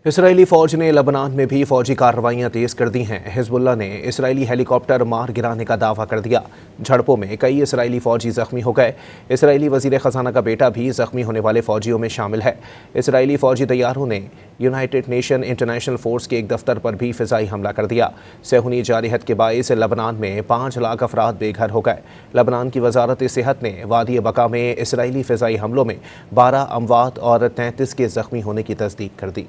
اسرائیلی فوج نے لبنان میں بھی فوجی کارروائیاں تیز کر دی ہیں۔ حزب اللہ نے اسرائیلی ہیلی کاپٹر مار گرانے کا دعویٰ کر دیا۔ جھڑپوں میں کئی اسرائیلی فوجی زخمی ہو گئے۔ اسرائیلی وزیر خزانہ کا بیٹا بھی زخمی ہونے والے فوجیوں میں شامل ہے۔ اسرائیلی فوجی طیاروں نے یونائیٹڈ نیشن انٹرنیشنل فورس کے ایک دفتر پر بھی فضائی حملہ کر دیا۔ صہیونی جارحیت کے باعث لبنان میں 5 لاکھ افراد بے گھر ہو گئے۔ لبنان کی وزارت صحت نے وادی بقا میں اسرائیلی فضائی حملوں میں 12 اموات اور 33 کے زخمی ہونے کی تصدیق کر دی۔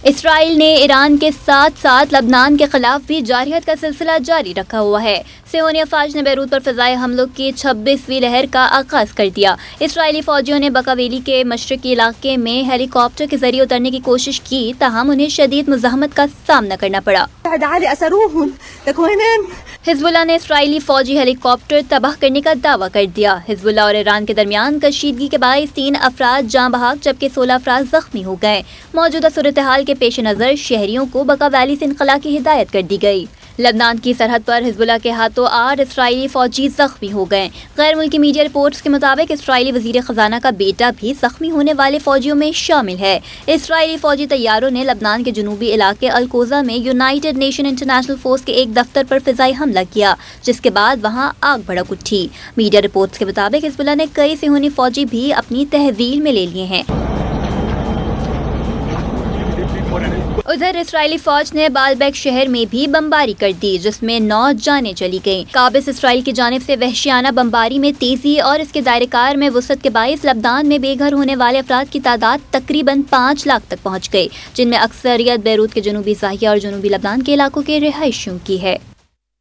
اسرائیل نے ایران کے ساتھ ساتھ لبنان کے خلاف بھی جارحیت کا سلسلہ جاری رکھا ہوا ہے۔ صہیونی افواج نے بیروت پر فضائی حملوں کی 26ویں لہر کا آغاز کر دیا۔ اسرائیلی فوجیوں نے بقا ویلی کے مشرقی علاقے میں ہیلی کاپٹر کے ذریعے اترنے کی کوشش کی، تاہم انہیں شدید مزاحمت کا سامنا کرنا پڑا۔ حزب اللہ نے اسرائیلی فوجی ہیلی کاپٹر تباہ کرنے کا دعویٰ کر دیا۔ حزب اللہ اور ایران کے درمیان کشیدگی کے باعث 3 افراد جاں بحق جبکہ 16 افراد زخمی ہو گئے۔ موجودہ صورتحال کے پیش نظر شہریوں کو بقا ویلی سے انخلاء کی ہدایت کر دی گئی۔ لبنان کی سرحد پر حزب اللہ کے ہاتھوں 8 اسرائیلی فوجی زخمی ہو گئے۔ غیر ملکی میڈیا رپورٹس کے مطابق اسرائیلی وزیر خزانہ کا بیٹا بھی زخمی ہونے والے فوجیوں میں شامل ہے۔ اسرائیلی فوجی طیاروں نے لبنان کے جنوبی علاقے القوزہ میں یونائیٹڈ نیشن انٹرنیشنل فورس کے ایک دفتر پر فضائی حملہ کیا، جس کے بعد وہاں آگ بھڑک اٹھی۔ میڈیا رپورٹس کے مطابق حزب اللہ نے کئی صہیونی فوجی بھی اپنی تحویل میں لے لیے ہیں۔ ادھر اسرائیلی فوج نے بالبیک شہر میں بھی بمباری کر دی، جس میں 9 جانیں چلی گئیں۔ قابض اسرائیل کی جانب سے وحشیانہ بمباری میں تیزی اور اس کے دائرہ کار میں وسعت کے باعث لبنان میں بے گھر ہونے والے افراد کی تعداد تقریباً 5 لاکھ تک پہنچ گئی، جن میں اکثریت بیروت کے جنوبی ضاحیہ اور جنوبی لبنان کے علاقوں کے رہائشیوں کی ہے۔